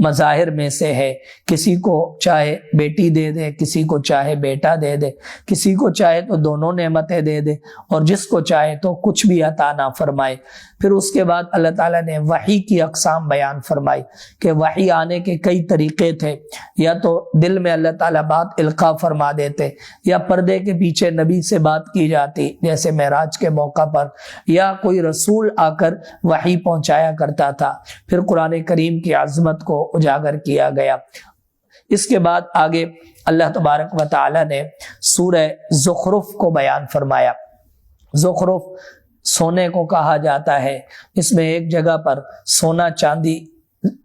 مظاہر میں سے ہے، کسی کو چاہے بیٹی دے دے، کسی کو چاہے بیٹا دے دے، کسی کو چاہے تو دونوں نعمتیں دے دے، اور جس کو چاہے تو کچھ بھی عطا نہ فرمائے۔ پھر اس کے بعد اللہ تعالیٰ نے وحی کی اقسام بیان فرمائی کہ وحی آنے کے کئی طریقے تھے، یا تو دل میں اللہ تعالیٰ بات القاء فرما دیتے، یا پردے کے پیچھے نبی سے بات کی جاتی جیسے معراج کے موقع پر، یا کوئی رسول آ کر وحی پہنچایا کرتا تھا۔ پھر قرآن کریم کی عظمت کو اجاگر کیا گیا۔ اس کے بعد آگے اللہ تبارک و تعالی نے سورہ زخرف کو بیان فرمایا۔ زخرف سونے کو کہا جاتا ہے، اس میں ایک جگہ پر سونا چاندی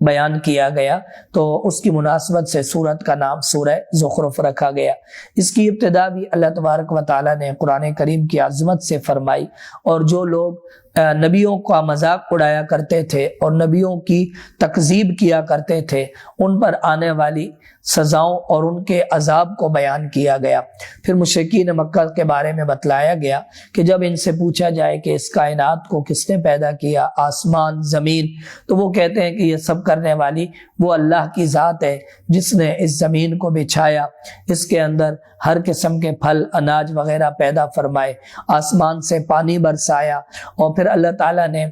بیان کیا گیا، تو اس کی مناسبت سے سورت کا نام سورہ زخرف رکھا گیا۔ اس کی ابتدا بھی اللہ تبارک و تعالی نے قرآن کریم کی عظمت سے فرمائی، اور جو لوگ نبیوں کا مذاق اڑایا کرتے تھے اور نبیوں کی تکذیب کیا کرتے تھے، ان پر آنے والی سزاؤں اور ان کے عذاب کو بیان کیا گیا۔ پھر مشرکین مکہ کے بارے میں بتلایا گیا کہ جب ان سے پوچھا جائے کہ اس کائنات کو کس نے پیدا کیا، آسمان زمین، تو وہ کہتے ہیں کہ یہ سب کرنے والی وہ اللہ کی ذات ہے جس نے اس زمین کو بچھایا، اس کے اندر ہر قسم کے پھل اناج وغیرہ پیدا فرمائے، آسمان سے پانی برسایا، اور پھر اللہ تعالیٰ نے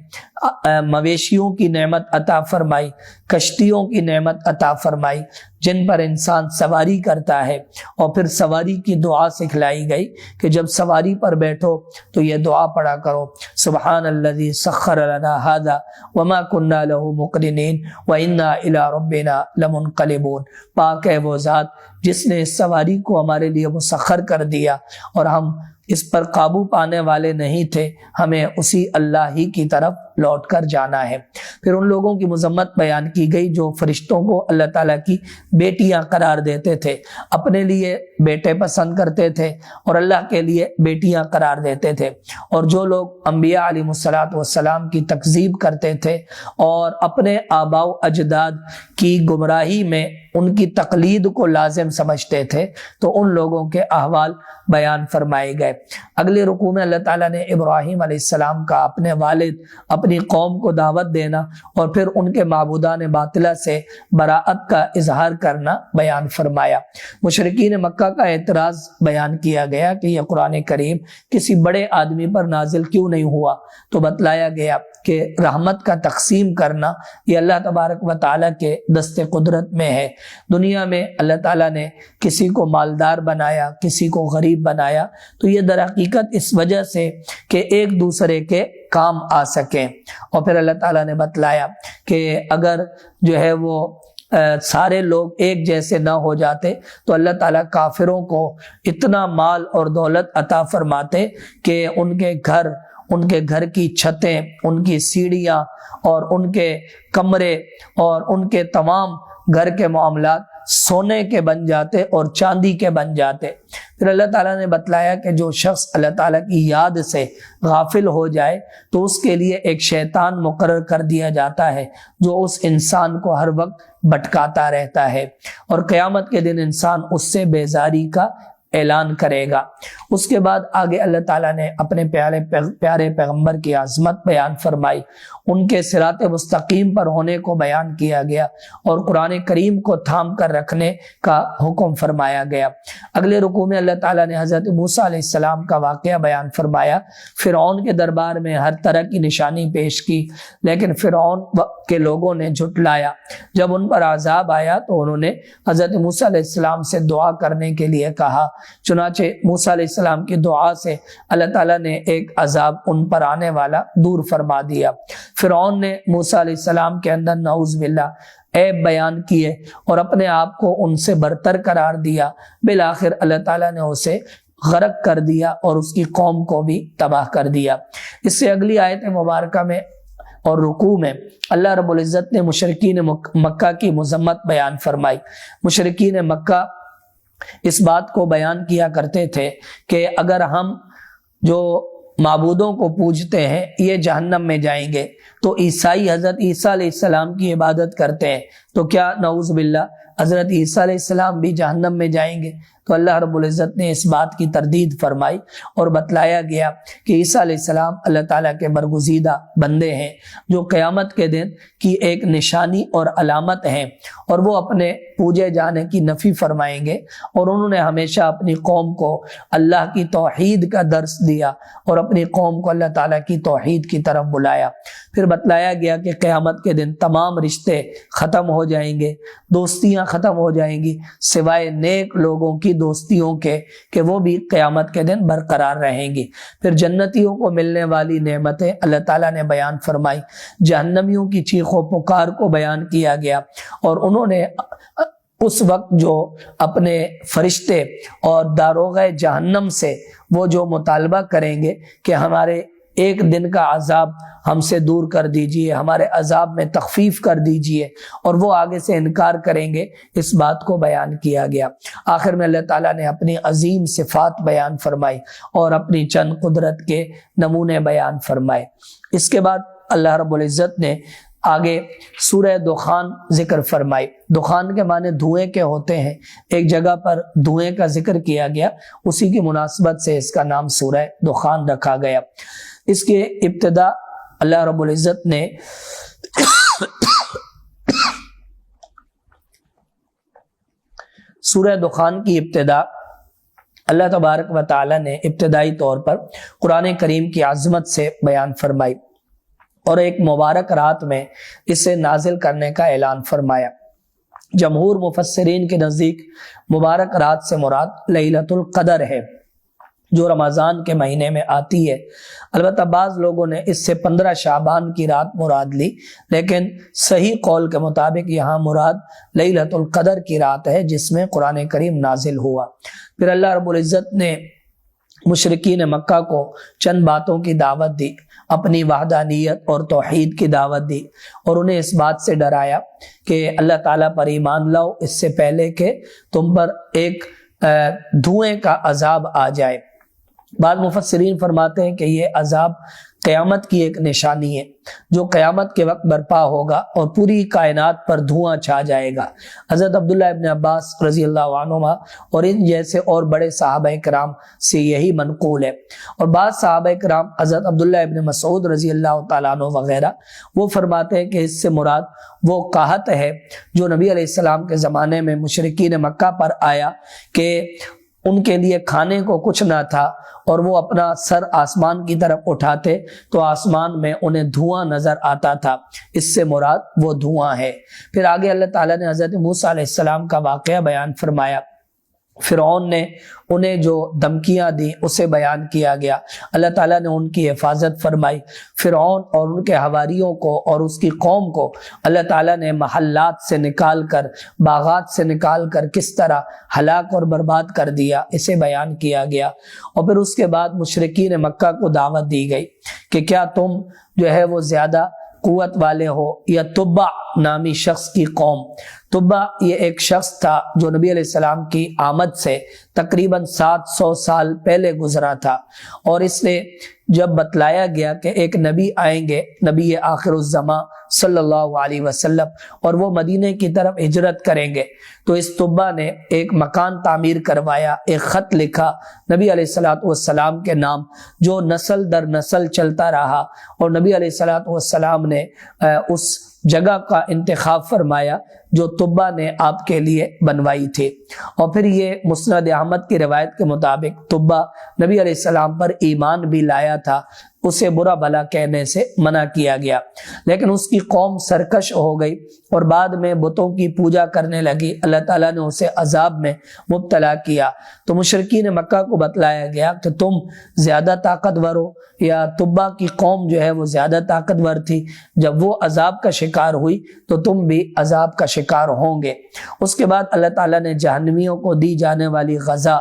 مویشیوں کی نعمت عطا فرمائی، کشتیوں کی نعمت عطا فرمائی جن پر انسان سواری کرتا ہے، اور پھر سواری کی دعا سکھلائی گئی کہ جب سواری پر بیٹھو تو یہ دعا پڑھا کرو، سبحان الذی سخر لنا ھذا وما كنا له مقرنین وانا الی ربنا لمنقلبون۔ پاک ہے وہ ذات جس نے اس سواری کو ہمارے لیے مسخر کر دیا اور ہم اس پر قابو پانے والے نہیں تھے، ہمیں اسی اللہ ہی کی طرف لوٹ کر جانا ہے۔ پھر ان لوگوں کی مذمت بیان کی گئی جو فرشتوں کو اللہ تعالیٰ کی بیٹیاں قرار دیتے تھے، اپنے لیے بیٹے پسند کرتے تھے اور اللہ کے لیے بیٹیاں قرار دیتے تھے، اور جو لوگ انبیاء علیہ الصلوۃ والسلام کی تکذیب کرتے تھے اور اپنے آباء و اجداد کی گمراہی میں ان کی تقلید کو لازم سمجھتے تھے، تو ان لوگوں کے احوال بیان فرمائے گئے۔ اگلے رکوع میں اللہ تعالیٰ نے ابراہیم علیہ السلام کا اپنے والد، اپنی قوم کو دعوت دینا اور پھر ان کے معبودان باطلہ سے براءت کا اظہار کرنا بیان فرمایا۔ مشرکین مکہ کا اعتراض بیان کیا گیا کہ یہ قرآن کریم کسی بڑے آدمی پر نازل کیوں نہیں ہوا، تو بتلایا گیا کہ رحمت کا تقسیم کرنا یہ اللہ تبارک و تعالیٰ کے دست قدرت میں ہے۔ دنیا میں اللہ تعالیٰ نے کسی کو مالدار بنایا، کسی کو غریب بنایا، تو یہ در حقیقت اس وجہ سے کہ ایک دوسرے کے کام آ سکیں۔ اور پھر اللہ تعالیٰ نے بتلایا کہ اگر جو ہے وہ سارے لوگ ایک جیسے نہ ہو جاتے تو اللہ تعالیٰ کافروں کو اتنا مال اور دولت عطا فرماتے کہ ان کے گھر کی چھتیں، ان کی سیڑھیاں اور ان کے کمرے اور ان کے تمام گھر کے معاملات سونے کے بن جاتے اور چاندی کے بن جاتے۔ پھر اللہ تعالیٰ نے بتلایا کہ جو شخص اللہ تعالیٰ کی یاد سے غافل ہو جائے تو اس کے لیے ایک شیطان مقرر کر دیا جاتا ہے جو اس انسان کو ہر وقت بھٹکاتا رہتا ہے، اور قیامت کے دن انسان اس سے بیزاری کا اعلان کرے گا۔ اس کے بعد آگے اللہ تعالیٰ نے اپنے پیارے پیغمبر کی عظمت بیان فرمائی، ان کے صراط مستقیم پر ہونے کو بیان کیا گیا اور قرآن کریم کو تھام کر رکھنے کا حکم فرمایا گیا۔ اگلے رکوع میں اللہ تعالیٰ نے حضرت موسیٰ علیہ السلام کا واقعہ بیان فرمایا۔ فرعون کے دربار میں ہر طرح کی نشانی پیش کی، لیکن فرعون کے لوگوں نے جھٹلایا۔ جب ان پر عذاب آیا تو انہوں نے حضرت موسیٰ علیہ السلام سے دعا کرنے کے لیے کہا، چنانچہ موسیٰ علیہ السلام کی دعا سے اللہ تعالیٰ نے ایک عذاب ان پر آنے والا دور فرما دیا۔ فرعون نے موسیٰ علیہ السلام کے اندر نعوذ باللہ عیب بیان کیے اور اپنے آپ کو ان سے برتر قرار دیا۔ بالآخر اللہ تعالیٰ نے اسے غرق کر دیا اور اس کی قوم کو بھی تباہ کر دیا۔ اس سے اگلی آیت مبارکہ میں اور رکوع میں اللہ رب العزت نے مشرکین مکہ کی مذمت بیان فرمائی۔ مشرکین مکہ اس بات کو بیان کیا کرتے تھے کہ اگر ہم جو معبودوں کو پوجتے ہیں یہ جہنم میں جائیں گے، تو عیسائی حضرت عیسیٰ علیہ السلام کی عبادت کرتے ہیں تو کیا نعوذ باللہ حضرت عیسیٰ علیہ السلام بھی جہنم میں جائیں گے؟ تو اللہ رب العزت نے اس بات کی تردید فرمائی اور بتلایا گیا کہ عیسیٰ علیہ السلام اللہ تعالیٰ کے برگزیدہ بندے ہیں جو قیامت کے دن کی ایک نشانی اور علامت ہیں، اور وہ اپنے پوجے جانے کی نفی فرمائیں گے، اور انہوں نے ہمیشہ اپنی قوم کو اللہ کی توحید کا درس دیا اور اپنی قوم کو اللہ تعالیٰ کی توحید کی طرف بلایا۔ پھر بتلایا گیا کہ قیامت کے دن تمام رشتے ختم ہو جائیں گے، دوستیاں ختم ہو جائیں گی سوائے نیک لوگوں کی دوستیوں کے، کہ وہ بھی قیامت کے دن برقرار رہیں گی۔ پھر جنتیوں کو ملنے والی نعمتیں اللہ تعالیٰ نے بیان فرمائی، جہنمیوں کی چیخ و پکار کو بیان کیا گیا، اور انہوں نے اس وقت جو اپنے فرشتے اور داروغہ جہنم سے وہ جو مطالبہ کریں گے کہ ہمارے ایک دن کا عذاب ہم سے دور کر دیجئے، ہمارے عذاب میں تخفیف کر دیجئے، اور وہ آگے سے انکار کریں گے، اس بات کو بیان کیا گیا۔ آخر میں اللہ تعالیٰ نے اپنی عظیم صفات بیان فرمائی اور اپنی چند قدرت کے نمونے بیان فرمائے۔ اس کے بعد اللہ رب العزت نے آگے سورہ دخان ذکر فرمائی۔ دخان کے معنی دھوئیں کے ہوتے ہیں، ایک جگہ پر دھوئیں کا ذکر کیا گیا، اسی کی مناسبت سے اس کا نام سورہ دخان رکھا گیا۔ اس کے ابتدا اللہ رب العزت نے سورہ دخان کی ابتدا اللہ تبارک و تعالی نے ابتدائی طور پر قرآن کریم کی عظمت سے بیان فرمائی اور ایک مبارک رات میں اسے نازل کرنے کا اعلان فرمایا۔ جمہور مفسرین کے نزدیک مبارک رات سے مراد لیلۃ القدر ہے، جو رمضان کے مہینے میں آتی ہے۔ البتہ بعض لوگوں نے اس سے 15 شعبان کی رات مراد لی، لیکن صحیح قول کے مطابق یہاں مراد لیلۃ القدر کی رات ہے جس میں قرآن کریم نازل ہوا۔ پھر اللہ رب العزت نے مشرکین مکہ کو چند باتوں کی دعوت دی، اپنی وحدانیت اور توحید کی دعوت دی، اور انہیں اس بات سے ڈرایا کہ اللہ تعالیٰ پر ایمان لاؤ اس سے پہلے کہ تم پر ایک دھوئیں کا عذاب آ جائے۔ بعض مفسرین فرماتے ہیں کہ یہ عذاب قیامت کی ایک نشانی ہے جو قیامت کے وقت برپا ہوگا اور پوری کائنات پر دھواں چھا جائے گا۔ حضرت عبداللہ ابن عباس رضی اللہ عنہما اور ان جیسے اور بڑے صحابہ کرام سے یہی منقول ہے، اور بعض صحابہ کرام حضرت عبداللہ ابن مسعود رضی اللہ تعالیٰ عنہ وغیرہ وہ فرماتے ہیں کہ اس سے مراد وہ قحط ہے جو نبی علیہ السلام کے زمانے میں مشرکین مکہ پر آیا کہ ان کے لیے کھانے کو کچھ نہ تھا، اور وہ اپنا سر آسمان کی طرف اٹھاتے تو آسمان میں انہیں دھواں نظر آتا تھا، اس سے مراد وہ دھواں ہے۔ پھر آگے اللہ تعالیٰ نے حضرت موسیٰ علیہ السلام کا واقعہ بیان فرمایا، فرعون نے انہیں جو دھمکیاں دی اسے بیان کیا گیا، اللہ تعالیٰ نے ان کی حفاظت فرمائی۔ فرعون اور ان کے حواریوں کو اور اس کی قوم کو اللہ تعالیٰ نے محلات سے نکال کر، باغات سے نکال کر کس طرح ہلاک اور برباد کر دیا اسے بیان کیا گیا۔ اور پھر اس کے بعد مشرکین مکہ کو دعوت دی گئی کہ کیا تم جو ہے وہ زیادہ قوت والے ہو یا تبع نامی شخص کی قوم۔ تبع یہ ایک شخص تھا جو نبی علیہ السلام کی آمد سے تقریباً 700 سال پہلے گزرا تھا، اور اس نے جب بتلایا گیا کہ ایک نبی آئیں گے، نبی آخر الزماں صلی اللہ علیہ وسلم، اور وہ مدینے کی طرف ہجرت کریں گے، تو اس تبع نے ایک مکان تعمیر کروایا، ایک خط لکھا نبی علیہ السلام کے نام جو نسل در نسل چلتا رہا، اور نبی علیہ السلام نے اس جگہ کا انتخاب فرمایا جو تبع نے آپ کے لیے بنوائی تھی۔ اور پھر یہ مسند احمد کی روایت کے مطابق تبع نبی علیہ السلام پر ایمان بھی لایا تھا، اسے برا بھلا کہنے سے منع کیا گیا، لیکن اس کی قوم سرکش ہو گئی اور بعد میں بتوں کی پوجا کرنے لگی، اللہ تعالیٰ نے اسے عذاب میں مبتلا کیا۔ تو مشرکین مکہ کو بتلایا گیا کہ تم زیادہ طاقتور ہو یا تبع کی قوم جو ہے وہ زیادہ طاقتور تھی، جب وہ عذاب کا شکار ہوئی تو تم بھی عذاب کا شکار ہوں گے۔ اس کے بعد اللہ تعالیٰ نے جہنمیوں کو دی جانے والی غذا،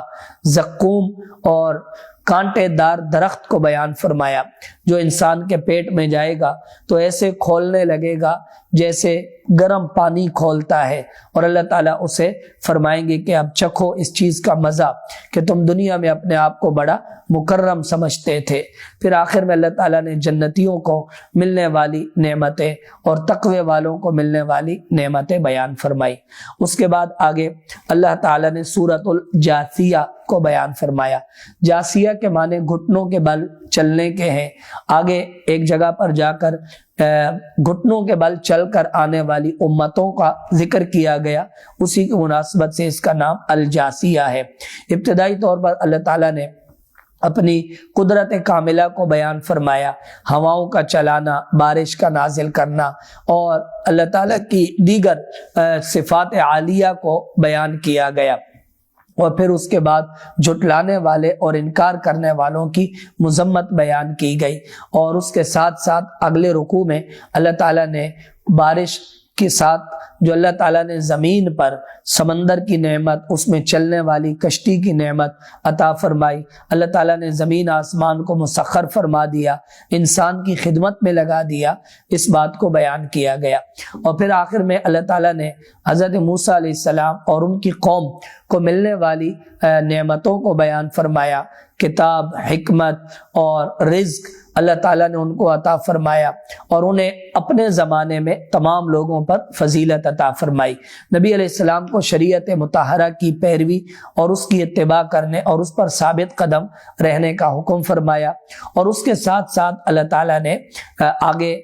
زقوم اور کانٹے دار درخت کو بیان فرمایا جو انسان کے پیٹ میں جائے گا تو ایسے کھولنے لگے گا جیسے گرم پانی کھولتا ہے، اور اللہ تعالیٰ اسے فرمائیں گے کہ اب چکھو اس چیز کا مزہ کہ تم دنیا میں اپنے آپ کو بڑا مکرم سمجھتے تھے۔ پھر آخر میں اللہ تعالیٰ نے جنتیوں کو ملنے والی نعمتیں اور تقوی والوں کو ملنے والی نعمتیں بیان فرمائی۔ اس کے بعد آگے اللہ تعالیٰ نے سورۃ الجاثیہ کو بیان فرمایا۔ جاثیہ کے معنی گھٹنوں کے بل چلنے کے ہیں۔ آگے ایک جگہ پر جا کر گھٹنوں کے بل چل کر آنے والی امتوں کا ذکر کیا گیا، اسی کی مناسبت سے اس کا نام الجاثیہ ہے۔ ابتدائی طور پر اللہ تعالیٰ نے اپنی قدرت کاملہ کو بیان فرمایا، ہواؤں کا چلانا، بارش کا نازل کرنا، اور اللہ تعالیٰ کی دیگر صفات عالیہ کو بیان کیا گیا، اور پھر اس کے بعد جھٹلانے والے اور انکار کرنے والوں کی مذمت بیان کی گئی، اور اس کے ساتھ ساتھ اگلے رکوع میں اللہ تعالیٰ نے بارش کے ساتھ جو اللہ تعالیٰ نے زمین پر سمندر کی نعمت، اس میں چلنے والی کشتی کی نعمت عطا فرمائی، اللہ تعالیٰ نے زمین آسمان کو مسخر فرما دیا، انسان کی خدمت میں لگا دیا، اس بات کو بیان کیا گیا۔ اور پھر آخر میں اللہ تعالیٰ نے حضرت موسیٰ علیہ السلام اور ان کی قوم کو ملنے والی نعمتوں کو بیان فرمایا، کتاب، حکمت اور رزق اللہ تعالیٰ نے ان کو عطا فرمایا، اور انہیں اپنے زمانے میں تمام لوگوں پر فضیلت عطا فرمائی۔ نبی علیہ السلام کو شریعت مطہرہ کی پیروی اور اس کی اتباع کرنے اور اس پر ثابت قدم رہنے کا حکم فرمایا، اور اس کے ساتھ ساتھ اللہ تعالیٰ نے آگے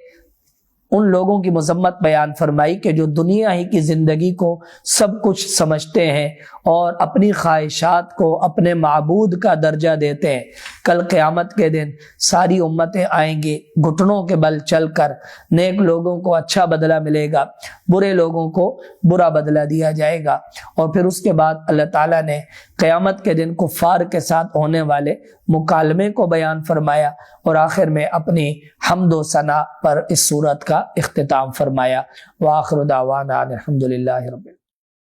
ان لوگوں کی مذمت بیان فرمائی کہ جو دنیا ہی کی زندگی کو سب کچھ سمجھتے ہیں اور اپنی خواہشات کو اپنے معبود کا درجہ دیتے ہیں۔ کل قیامت کے دن ساری امتیں آئیں گی گھٹنوں کے بل چل کر، نیک لوگوں کو اچھا بدلہ ملے گا، برے لوگوں کو برا بدلہ دیا جائے گا، اور پھر اس کے بعد اللہ تعالیٰ نے قیامت کے دن کفار کے ساتھ ہونے والے مکالمے کو بیان فرمایا، اور آخر میں اپنی حمد و ثنا پر اس سورت کا اختتام فرمایا۔ وآخر دعوانا الحمد للہ رب العالمین۔